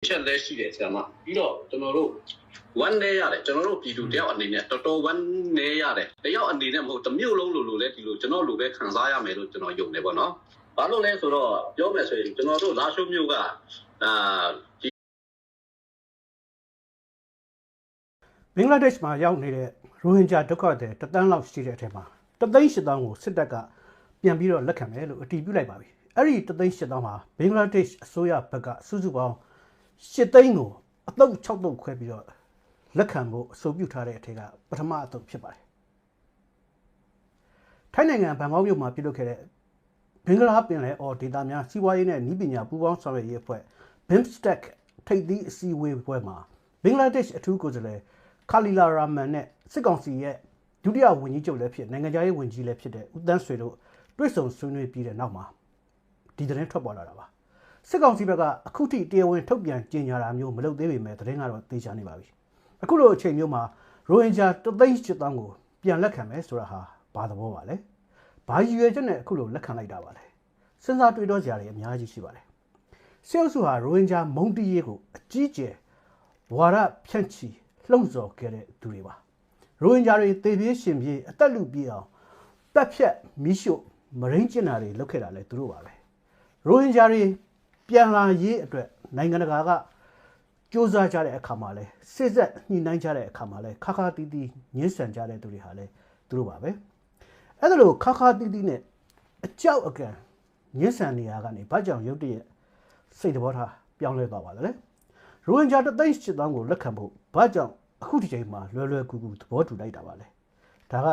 ချက်လဲရှိတယ်ဆရာမပြီးတော့ကျွန်တော်တို့one day ရတယ်ကျွန်တော်တို့ပြည်သူတယောက်အနေနဲ့တော်တော် one day ရတယ်တယောက်အနေနဲ့မဟုတ်တစ်မျိုးလုံးလိုလဲဒီလိုကျွန်တော်လိုပဲခံစားရမယ်လို့ကျွန်တော်ယုံတယ်ပေါ့နော်ဘာလို့လဲဆိုတော့ပြောမယ်ဆိုရင်ကျွန်တော်တို့လာရှုမျိုးကဘင်္ဂလားဒေ့ရှ်မှာရောက်နေတဲ့ရိုဟင်ဂျာဒုက္ခသည်တသန်းလောက်ရှိတဲ့အထက်မှာ3,800,000ကိုစစ်တပ်ကပြန်ပြီးတော့လက်ခံမယ်လို့အတည်ပြုလိုက်ပါပြီအဲ့ဒီ3,800,000မှာဘင်္ဂလားဒေ့ရှ်အစိုးရဘက်ကစုစုပေါင်း8သိန်းကိုအသုတ်6သုတ်ခွဲပြီးတော့လက်ခံဖို့အဆိုပြုထားတဲ့အထက်ကပထမအသုတ်ဖြစ်ပါတယ်ထိုင်းနိုင်ငံဘန်ကောက်မြို့မှာပြုလုပ်ခဲ့တဲ့ဘင်္ဂလားပင်လယ်အော်ဒေသများစီးပွားရေးနဲ့နည်းပညာပူးပေါင်းဆောင်ရွက်ရေးအဖွဲ့ BIMSTEC ထိပ်သီးအစည်းအဝေးပွဲမှာဘင်္ဂလားဒေ့ရှ်အထူးကိုယ်စားလှယ်ခါလီလာရာမန်နဲ့စစ်ကောင်စီရဲ့ဒုတိယဝန်ကြီးချုပ်လည်းဖြစ်နိုင်ငံခြားရေးဝန်ကြီးလည်းဖြစ်တဲ့ဦးသန်းဆွေတို့တွေ့ဆုံဆွေးနွေးပြီးတဲ့နောက်မှာဒီသတင်းထွက်ပေါ်လာတာပါစစ်ကောင်စီဘက်ကအခုထိတရားဝင်ထုတ်ပြန်ကြေညာတာမျိုးမလုပ်သေးပေမဲ့သတင်းကတော့သေချာနေပါပြီအခုလိုအချိန်မျိုးမှာရိုဟင်ဂျာ3,800,000ကိုပြန်လက်ခံမယ်ဆိုတာဟာဘာသဘောပါလဲဘာရည်ရွယ်ချက်နဲ့အခုလိုလက်ခံလိုက်တာပါလဲစဉ်းစားတွေးတောစရာတွေအများကြီးရှိပါတယ်စစ်အုပ်စုဟာရိုဟင်ဂျာမုံတီးရေးကိုအကြီးကျယ်ဝါဒဖြန့်ချီလှုံ့ဆော်ခဲ့တဲ့သူတွေပါရိုဟင်ဂျာတွေတေပြေးရှင်ပြေးအသက်လူပြေးအောင်တက်ဖြတ်မီးရှို့မရင်းကျင်တာတွေလုပ်ခဲ့တာလဲသူတို့ပါပဲရိုဟင်ဂျာတွေပြန်လာရေးအတွက်နိုင်ငံတကာကကြိုးစားကြတဲ့အခါမှာလဲစစ်ဆက်ညှိနှိုင်းကြတဲ့အခါမှာလဲခါခါတီးတီးညှင်းဆန်ကြတဲ့သူတွေဟာလဲသူတို့ပါပဲအဲ့ဒါလို့ခါခါတီးတီးနဲ့အကြောက်အကန်ညှင်းဆန်နေရကနေဘာကြောင့်ရုတ်တရက်စိတ်သဘောထားပြောင်းလဲသွားပါလဲရိုဟင်ဂျာ3,800,000ကိုလက်ခံဖို့ဘာကြောင့်အခုဒီချိန်မှာလွယ်လွယ်ကူကူသဘောတူလိုက်တာပါလဲဒါက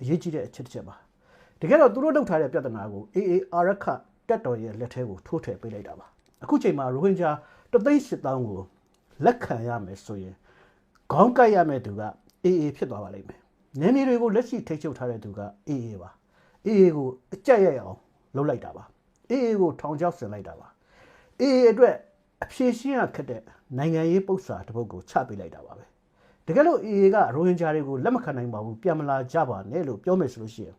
အရေးကြီးတဲ့အချက်တစ်ချက်ပါတကယ်တော့သူတို့လုပ်ထားတဲ့ပြဿနာကို AA အာရခတက်တော်ရဲ့လက်ထဲကိုထိုးထည့်ပေးလိုက်တာပါအခုချိန်မှာရိုဟင်ဂျာ3,800,000ကိုလက်ခံရမယ်ဆိုရင်ခေါင်းကိုက်ရမယ်သူက AA ဖြစ်သွားပါလိမ့်မယ်နယ်မြေတွေကိုလက်ရှိထိချုပ်ထားတဲ့သူက AA ပါ AA ကိုအကြက်ရိုက်အောင်လုပ်လိုက်တာပါ AA ကိုထောင်ချောက်ဆင်လိုက်တာပါ AA အတွက်အဖြေရှင်းရခက်တဲ့နိုင်ငံရေးပု္ပ္ပစာတစ်ပုဒ်ကိုချပေးလိုက်တာပါပဲတကယ်လို့ AA ကရိုဟင်ဂျာတွေကိုလက်မခံနိုင်ပါဘူးပြန်မလာကြပါနဲ့လို့ပြောမယ်ဆိုလို့ရှိရင်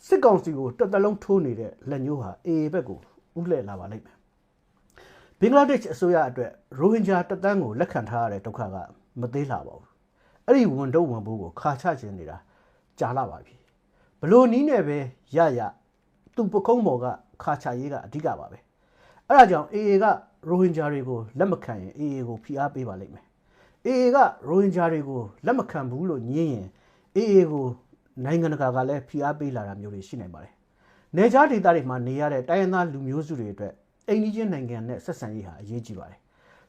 စစ်ကောင်စီကိုတက်တလုံးထိုးနေတဲ့လက်ညှိုးဟာ AA ဘက်ကိုဥလှည့်လာပါလိမ့်မယ်ဘင်္ဂလားဒေ့ရှ်အစိုးရအတွက်ရိုဟင်ဂျာတသန်းကိုလက်ခံထားရတဲ့ဒုက္ခကမသေးလှပါဘူးအဲ့ဒီဝန်တော့ဝန်ဘိုးကိုခါချခြင်းနေတာကြာလာပါပြီဘလို့နီးနဲ့ပဲရသူ့ပကုံးမော်ကခါချရေးကအဓိကပါပဲအဲ့ဒါကြောင့် AA ကရိုဟင်ဂျာတွေကိုလက်မခံရင် AA ကိုဖိအားပေးပါလိမ့်မယ် AA ကရိုဟင်ဂျာတွေကိုလက်မခံဘူးလို့ညင်းရင် AA ကိုနိုင်ငံတကာကလည်းဖိအားပေးလာတာမျိုးတွေရှိနိုင်ပါတယ်။နေကြားဒေသတွေမှာနေရတဲ့တိုင်းရင်းသားလူမျိုးစုတွေအတွက်အိမ်နီးချင်းနိုင်ငံနဲ့ဆက်ဆံရေးဟာအရေးကြီးပါတယ်